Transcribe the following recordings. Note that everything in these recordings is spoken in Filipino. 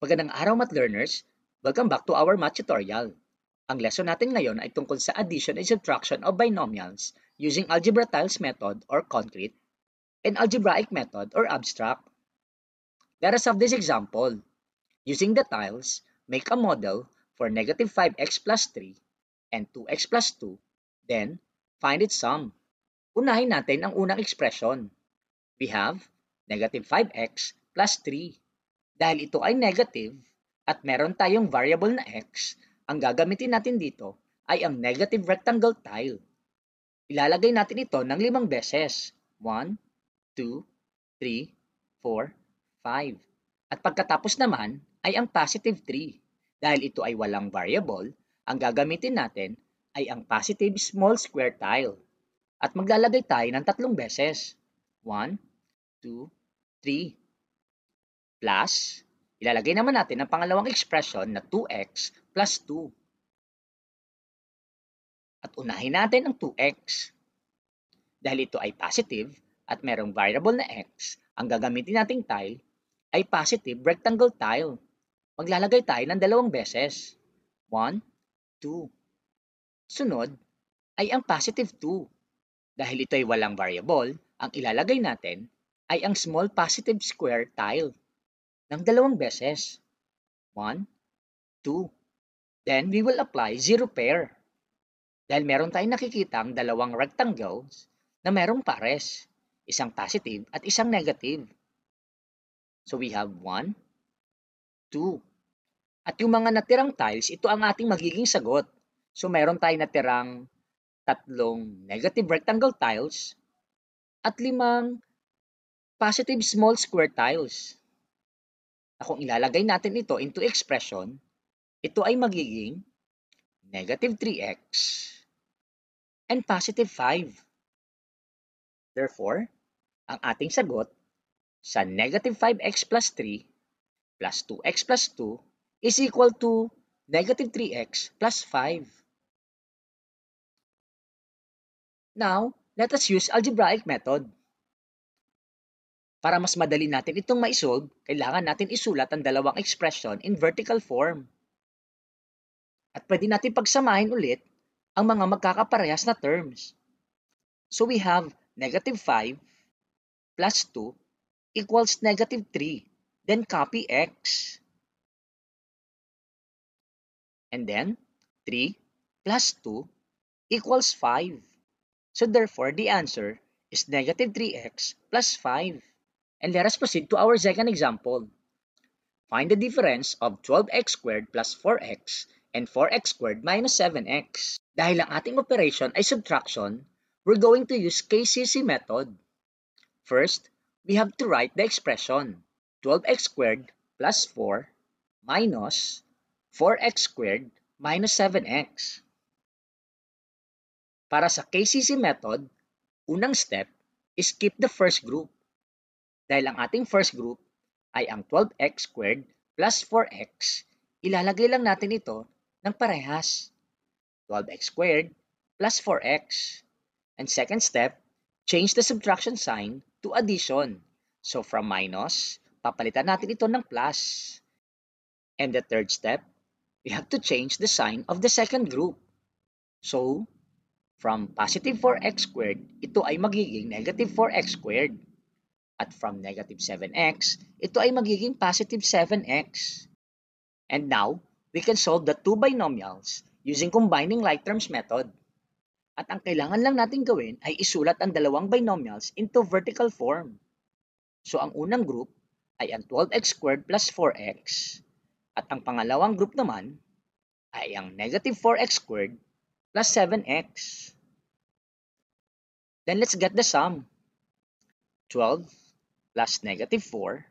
Magandang araw, math learners! Welcome back to our math tutorial. Ang lesson natin ngayon ay tungkol sa addition and subtraction of binomials using algebra tiles method or concrete and algebraic method or abstract. Let us have this example. Using the tiles, make a model for negative 5x plus 3 and 2x plus 2, then find its sum. Unahin natin ang unang expression. We have negative 5x plus 3. Dahil ito ay negative at meron tayong variable na x, ang gagamitin natin dito ay ang negative rectangle tile. Ilalagay natin ito ng 5 beses. 1, 2, 3, 4, 5. At pagkatapos naman ay ang positive 3. Dahil ito ay walang variable, ang gagamitin natin ay ang positive small square tile. At maglalagay tayo ng 3 beses. 1, 2, 3. Plus, ilalagay naman natin ang pangalawang expression na 2x plus 2. At unahin natin ang 2x. Dahil ito ay positive at merong variable na x, ang gagamitin nating tile ay positive rectangle tile. Maglalagay tayo ng 2 beses. 1, 2. Sunod ay ang positive 2. Dahil ito ay walang variable, ang ilalagay natin ay ang small positive square tile ng 2 beses. 1, 2. Then, we will apply zero pair. Dahil meron tayong nakikitang dalawang rectangles na merong pares, isang positive at isang negative. So, we have 1, 2. At yung mga natirang tiles, ito ang ating magiging sagot. So, meron tayong natirang 3 negative rectangle tiles at 5 positive small square tiles. Na kung ilalagay natin ito into expression, ito ay magiging negative 3x and positive 5. Therefore, ang ating sagot sa negative 5x plus 3 plus 2x plus 2 is equal to negative 3x plus 5. Now, let us use algebraic method. Para mas madali natin itong ma-solve, kailangan natin isulat ang dalawang expression in vertical form. At pwede natin pagsamahin ulit ang mga magkakaparehas na terms. So we have negative 5 plus 2 equals negative 3. Then copy x. And then 3 plus 2 equals 5. So therefore, the answer is negative 3x plus 5. And let us proceed to our second example. Find the difference of 12x squared plus 4x and 4x squared minus 7x. Dahil ang ating operation ay subtraction, we're going to use KCC method. First, we have to write the expression 12x squared plus 4 minus 4x squared minus 7x. Para sa KCC method, unang step is keep the first group. Dahil ang ating first group ay ang 12x squared plus 4x, ilalagay lang natin ito ng parehas. 12x squared plus 4x. And second step, change the subtraction sign to addition. So from minus, papalitan natin ito ng plus. And the third step, we have to change the sign of the second group. So, from positive 4x squared, ito ay magiging negative 4x squared. At from negative 7x, ito ay magiging positive 7x. And now, we can solve the two binomials using combining like terms method. At ang kailangan lang natin gawin ay isulat ang dalawang binomials into vertical form. So ang unang group ay ang 12x squared plus 4x. At ang pangalawang group naman ay ang negative 4x squared plus 7x. Then let's get the sum. 12 plus negative 4,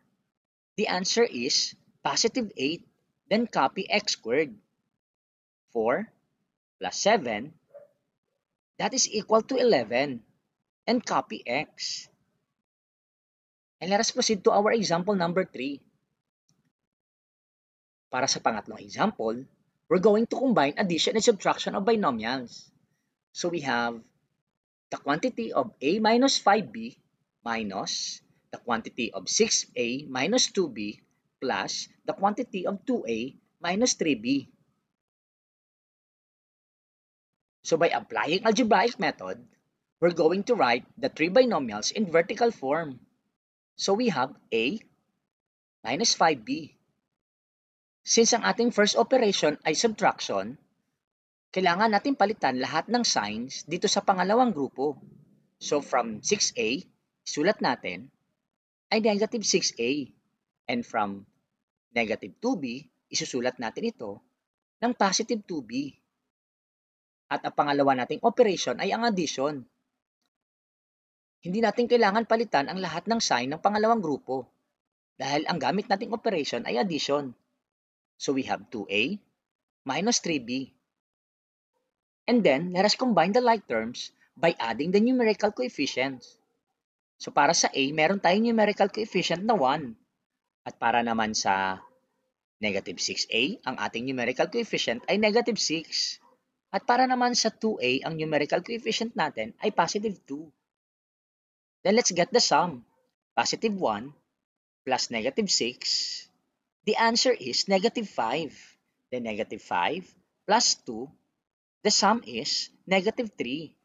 the answer is positive 8, then copy x squared. 4 plus 7, that is equal to 11, and copy x. And let us proceed to our example number 3. Para sa pangatlong example, we're going to combine addition and subtraction of binomials. So we have the quantity of a minus 5b minus the quantity of 6a minus 2b plus the quantity of 2a minus 3b. So by applying algebraic method, we're going to write the three binomials in vertical form. So we have a minus 5b. Since ang ating first operation ay subtraction, kailangan natin palitan lahat ng signs dito sa pangalawang grupo. So from 6a, isulat natin, ay negative 6a. And from negative 2b, isusulat natin ito ng positive 2b. At ang pangalawa nating operation ay ang addition. Hindi natin kailangan palitan ang lahat ng sign ng pangalawang grupo dahil ang gamit nating operation ay addition. So we have 2a minus 3b. And then, let us combine the like terms by adding the numerical coefficients. So para sa a, meron tayong numerical coefficient na 1. At para naman sa negative 6a, ang ating numerical coefficient ay negative 6. At para naman sa 2a, ang numerical coefficient natin ay positive 2. Then let's get the sum. Positive 1 plus negative 6. The answer is negative 5. Then negative 5 plus 2, the sum is negative 3.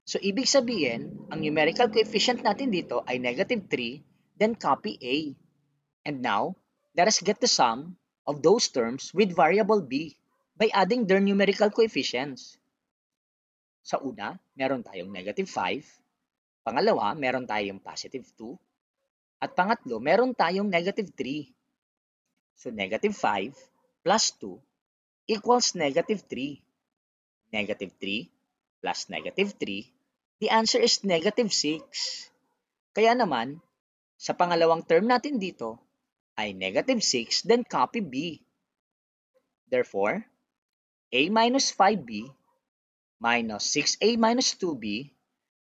So ibig sabihin, ang numerical coefficient natin dito ay negative 3, then copy a. And now, let us get the sum of those terms with variable b by adding their numerical coefficients. Sa una, meron tayong negative 5. Pangalawa, meron tayong positive 2. At pangatlo, meron tayong negative 3. So negative 5 plus 2 equals negative 3. Negative 3 plus negative 3, the answer is negative 6. Kaya naman, sa pangalawang term natin dito, ay negative 6, then copy b. Therefore, a minus 5b minus 6a minus 2b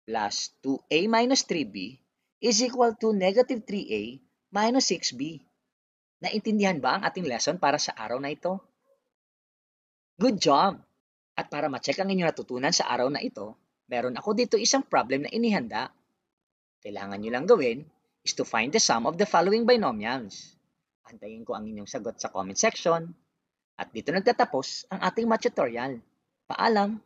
plus 2a minus 3b is equal to negative 3a minus 6b. Naintindihan ba ang ating lesson para sa araw na ito? Good job! At para ma-check ang inyong natutunan sa araw na ito, meron ako dito isang problem na inihanda. Kailangan nyo lang gawin is to find the sum of the following binomials. Antayin ko ang inyong sagot sa comment section. At dito nagtatapos ang ating math tutorial. Paalam!